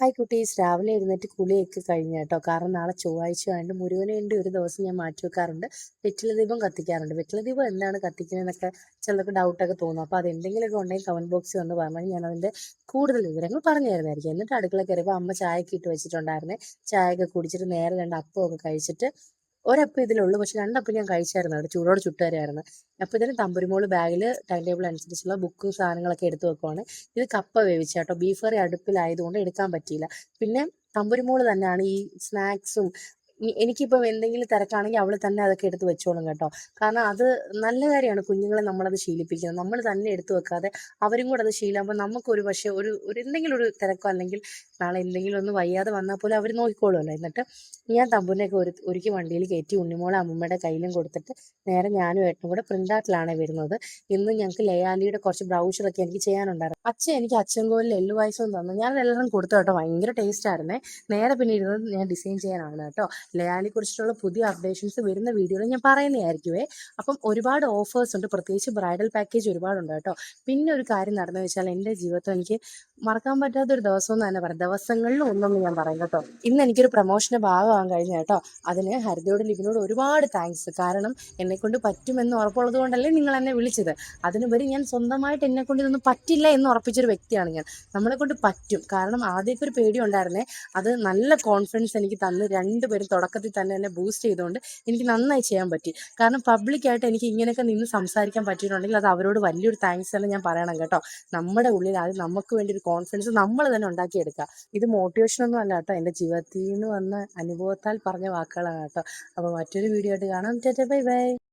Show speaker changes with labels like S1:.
S1: Hi കുട്ടീസ്, രാവിലെ എഴുന്നേറ്റ് കുളിയൊക്കെ കഴിഞ്ഞ കേട്ടോ. കാരണം നാളെ ചൊവ്വാഴ്ച ആയതുകൊണ്ട് മുരുകന് വേണ്ടി ഒരു ദിവസം ഞാൻ മാറ്റി വെക്കാറുണ്ട്. വെറ്റില ദീപം കത്തിക്കാറുണ്ട്. വെറ്റില ദീപം എന്താണ് കത്തിക്കുന്നതെന്നൊക്കെ ചിലർക്ക് ഡൗട്ടൊക്കെ തോന്നും. അപ്പോൾ അതെന്തെങ്കിലുമൊക്കെ ഉണ്ടെങ്കിൽ കമൻറ്റ് ബോക്സിൽ വന്ന് പറഞ്ഞാൽ ഞാൻ അതിൻ്റെ കൂടുതൽ വിവരങ്ങൾ പറഞ്ഞു തരുന്നതായിരിക്കും. എന്നിട്ട് അടുക്കള കയറിയപ്പോൾ അമ്മ ചായയൊക്കെ ഇട്ട് വെച്ചിട്ടുണ്ടായിരുന്നേ. ചായയൊക്കെ കുടിച്ചിട്ട് നേരെ 2 അപ്പമൊക്കെ കഴിച്ചിട്ട്, ഒരപ്പം ഇതിലുള്ളൂ, പക്ഷെ 2 അപ്പം ഞാൻ കഴിച്ചായിരുന്നു. അവിടെ ചൂടോടെ ചുട്ടുതരായിരുന്നു. അപ്പോൾ ഇതിന് തമ്പുരുമോള് ബാഗിൽ ടൈം ടേബിൾ അനുസരിച്ചുള്ള ബുക്കും സാധനങ്ങളൊക്കെ എടുത്ത് വെക്കുവാണ്. ഇത് കപ്പ വേവിച്ച കേട്ടോ. ബീഫ് കറി അടുപ്പിലായതുകൊണ്ട് എടുക്കാൻ പറ്റിയില്ല. പിന്നെ തമ്പുരുമോള് തന്നെയാണ് ഈ സ്നാക്സും. എനിക്കിപ്പം എന്തെങ്കിലും തിരക്കാണെങ്കിൽ അവൾ തന്നെ അതൊക്കെ എടുത്ത് വെച്ചോളും കേട്ടോ. കാരണം അത് നല്ല കാര്യമാണ്, കുഞ്ഞുങ്ങളെ നമ്മളത് ശീലിപ്പിക്കുന്നത്. നമ്മൾ തന്നെ എടുത്തു വെക്കാതെ അവരും കൂടെ അത് ശീലമാകുമ്പോൾ നമുക്കൊരു പക്ഷേ ഒരു എന്തെങ്കിലും ഒരു തിരക്കോ അല്ലെങ്കിൽ നാളെ എന്തെങ്കിലും ഒന്ന് വയ്യാതെ വന്നാൽ പോലും അവർ നോക്കിക്കോളുമല്ലോ. എന്നിട്ട് ഞാൻ തമ്പുരിനെയൊക്കെ ഒരുക്കി വണ്ടിയിൽ കയറ്റി ഉണ്ണിമോളെ അമ്മൂമ്മയുടെ കയ്യിലും കൊടുത്തിട്ട് നേരെ ഞാനും ഏട്ടനും കൂടെ പ്രിൻ്റാട്ടിലാണ് വരുന്നത്. ഇന്ന് ഞങ്ങൾക്ക് ലയാലിയുടെ കുറച്ച് ബ്രൗഷറൊക്കെ എനിക്ക് ചെയ്യാനുണ്ടായിരുന്നു. എനിക്ക് അച്ചൻകോലിൽ എള്ളു പായസവും തന്നു. ഞാൻ എല്ലാവരും കൊടുത്തു കേട്ടോ. ഭയങ്കര ടേസ്റ്റ് ആയിരുന്നേ. നേരെ പിന്നെ ഇരുന്നത് ഞാൻ ഡിസൈൻ ചെയ്യാനാണ് കേട്ടോ. ലയാലിയെ കുറിച്ചിട്ടുള്ള പുതിയ അപ്ഡേഷൻസ് വരുന്ന വീഡിയോയിൽ ഞാൻ പറയുന്നതായിരിക്കുമേ. അപ്പം ഒരുപാട് ഓഫേഴ്സ് ഉണ്ട്, പ്രത്യേകിച്ച് ബ്രൈഡൽ പാക്കേജ് ഒരുപാടുണ്ട് കേട്ടോ. പിന്നെ ഒരു കാര്യം നടന്നു വെച്ചാൽ എൻ്റെ ജീവിതത്തിൽ എനിക്ക് മറക്കാൻ പറ്റാത്തൊരു ദിവസം എന്ന് തന്നെ പറയാം. ദിവസങ്ങളിൽ ഒന്നെന്ന് ഞാൻ പറയും കേട്ടോ. ഇന്ന് എനിക്കൊരു പ്രൊമോഷൻ്റെ ഭാഗമാകാൻ കഴിഞ്ഞു കേട്ടോ. അതിന് ഹരിതയോട് ലിബിനോട് ഒരുപാട് താങ്ക്സ്. കാരണം എന്നെക്കൊണ്ട് പറ്റുമെന്ന് ഉറപ്പുള്ളത് കൊണ്ടല്ലേ നിങ്ങൾ എന്നെ വിളിച്ചത്. അതിനുപരി ഞാൻ സ്വന്തമായിട്ട് എന്നെക്കൊണ്ട് ഇതൊന്നും പറ്റില്ല എന്ന് ഉറപ്പിച്ചൊരു വ്യക്തിയാണ് ഞാൻ. നമ്മളെക്കൊണ്ട് പറ്റും. കാരണം ആദ്യമൊക്കെ ഒരു പേടി ഉണ്ടായിരുന്നേ. അത് നല്ല കോൺഫിഡൻസ് എനിക്ക് തന്ന് രണ്ടുപേരും തുടക്കത്തിൽ തന്നെ എന്നെ ബൂസ്റ്റ് ചെയ്തുകൊണ്ട് എനിക്ക് നന്നായി ചെയ്യാൻ പറ്റി. കാരണം പബ്ലിക്കായിട്ട് എനിക്ക് ഇങ്ങനെയൊക്കെ നിന്ന് സംസാരിക്കാൻ പറ്റിയിട്ടുണ്ടെങ്കിൽ അത് അവരോട് വലിയൊരു താങ്ക്സ് തന്നെ ഞാൻ പറയണം കേട്ടോ. നമ്മുടെ ഉള്ളിൽ ആദ്യം നമുക്ക് വേണ്ടി ഒരു കോൺഫിഡൻസ് നമ്മൾ തന്നെ ഉണ്ടാക്കിയെടുക്കുക. ഇത് മോട്ടിവേഷനൊന്നും അല്ല കേട്ടോ, എൻ്റെ ജീവിതത്തിൽ നിന്ന് വന്ന അനുഭവത്താൽ പറഞ്ഞ വാക്കുകളാണ് കേട്ടോ. അപ്പോൾ മറ്റൊരു വീഡിയോ ആയിട്ട് കാണാം. Bye bye.